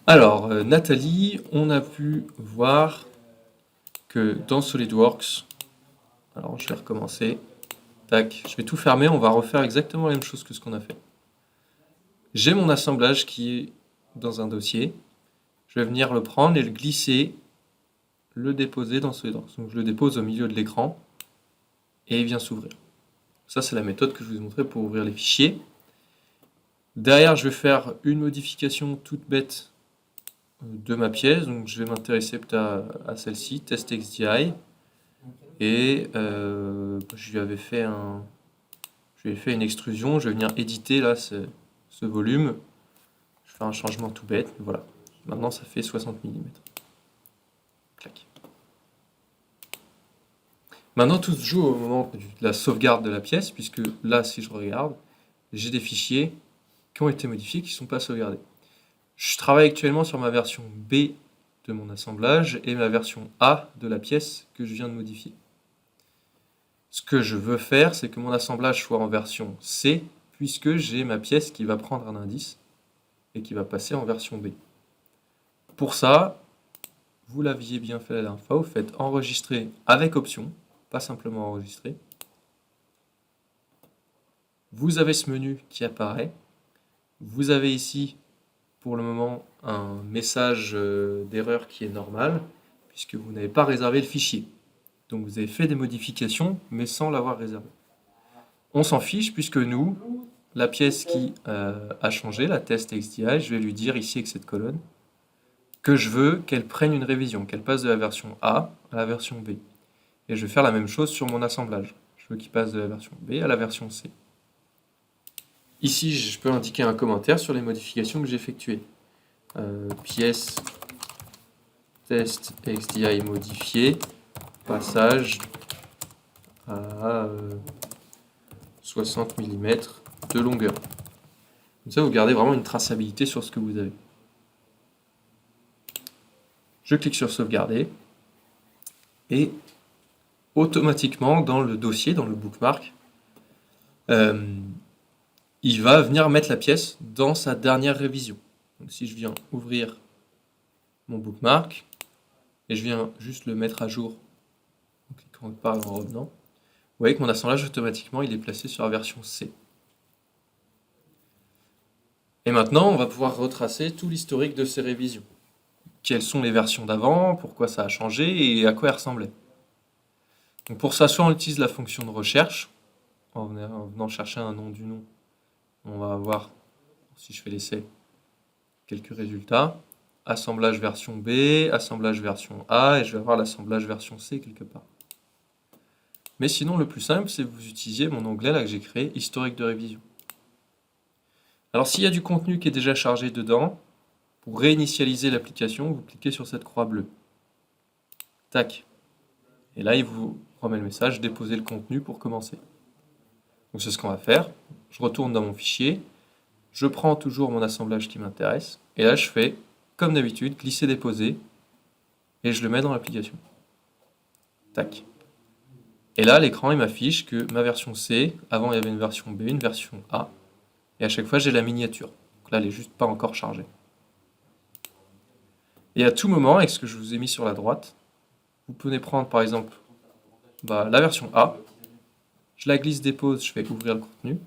Alors, Nathalie, on a pu voir que dans SolidWorks, alors je vais recommencer, tac, je vais tout fermer, on va refaire exactement la même chose que ce qu'on a fait. J'ai mon assemblage qui est dans un dossier, je vais venir le prendre et le glisser, le déposer dans SolidWorks. Donc je le dépose au milieu de l'écran et il vient s'ouvrir. Ça, c'est la méthode que je vous ai montrée pour ouvrir les fichiers. Derrière, je vais faire une modification toute bête de ma pièce. Donc, je vais m'intéresser peut-être à celle-ci, TestXDI. Et je lui avais fait une extrusion. Je vais venir éditer là ce volume. Je fais un changement tout bête. Voilà. Maintenant, ça fait 60 mm. Clac. Maintenant, tout se joue au moment de la sauvegarde de la pièce, puisque là, si je regarde, j'ai des fichiers qui ont été modifiés, qui ne sont pas sauvegardés. Je travaille actuellement sur ma version B de mon assemblage et ma version A de la pièce que je viens de modifier. Ce que je veux faire, c'est que mon assemblage soit en version C, puisque j'ai ma pièce qui va prendre un indice et qui va passer en version B. Pour ça, vous l'aviez bien fait la dernière fois, vous faites enregistrer avec option, pas simplement enregistrer. Vous avez ce menu qui apparaît. Vous avez ici, pour le moment, un message d'erreur qui est normal, puisque vous n'avez pas réservé le fichier. Donc vous avez fait des modifications, mais sans l'avoir réservé. On s'en fiche, puisque nous, la pièce qui a changé, la test.xdi, je vais lui dire ici avec cette colonne, que je veux qu'elle prenne une révision, qu'elle passe de la version A à la version B. Et je vais faire la même chose sur mon assemblage. Je veux qu'il passe de la version B à la version C. Ici, je peux indiquer un commentaire sur les modifications que j'ai effectuées. Pièce test.xdi modifié, passage à 60 mm de longueur. Comme ça, vous gardez vraiment une traçabilité sur ce que vous avez. Je clique sur sauvegarder et automatiquement dans le dossier, dans le bookmark, il va venir mettre la pièce dans sa dernière révision. Donc si je viens ouvrir mon bookmark et je viens juste le mettre à jour en cliquant par en revenant, vous voyez que mon assemblage automatiquement il est placé sur la version C. Et maintenant on va pouvoir retracer tout l'historique de ces révisions. Quelles sont les versions d'avant, pourquoi ça a changé et à quoi elles ressemblaient. Donc pour ça, soit on utilise la fonction de recherche, en venant chercher un nom du nom, on va avoir, si je fais l'essai, quelques résultats. Assemblage version B, assemblage version A, et je vais avoir l'assemblage version C quelque part. Mais sinon, le plus simple, c'est que vous utilisiez mon onglet là que j'ai créé, historique de révision. Alors s'il y a du contenu qui est déjà chargé dedans, pour réinitialiser l'application, vous cliquez sur cette croix bleue. Tac. Et là, il vous remet le message, déposer le contenu pour commencer. Donc c'est ce qu'on va faire. Je retourne dans mon fichier, je prends toujours mon assemblage qui m'intéresse, et là je fais, comme d'habitude, glisser-déposer, et je le mets dans l'application. Tac. Et là, l'écran, il m'affiche que ma version C, avant il y avait une version B, une version A, et à chaque fois j'ai la miniature. Donc là, elle n'est juste pas encore chargée. Et à tout moment, avec ce que je vous ai mis sur la droite, vous pouvez prendre par exemple la version A, je la glisse-dépose, je fais ouvrir le contenu,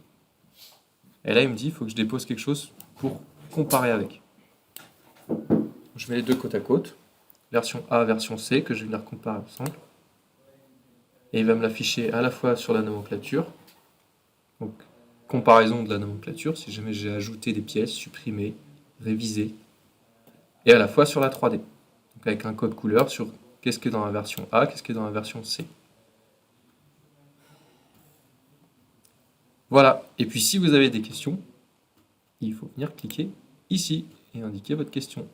et là il me dit il faut que je dépose quelque chose pour comparer avec. Je mets les deux côte à côte, version A, version C, que je vais venir comparer ensemble. Et il va me l'afficher à la fois sur la nomenclature, donc comparaison de la nomenclature, si jamais j'ai ajouté des pièces, supprimé, révisé, et à la fois sur la 3D, donc avec un code couleur sur qu'est-ce qui est dans la version A, qu'est-ce qui est dans la version C. Voilà, et puis si vous avez des questions, il faut venir cliquer ici et indiquer votre question.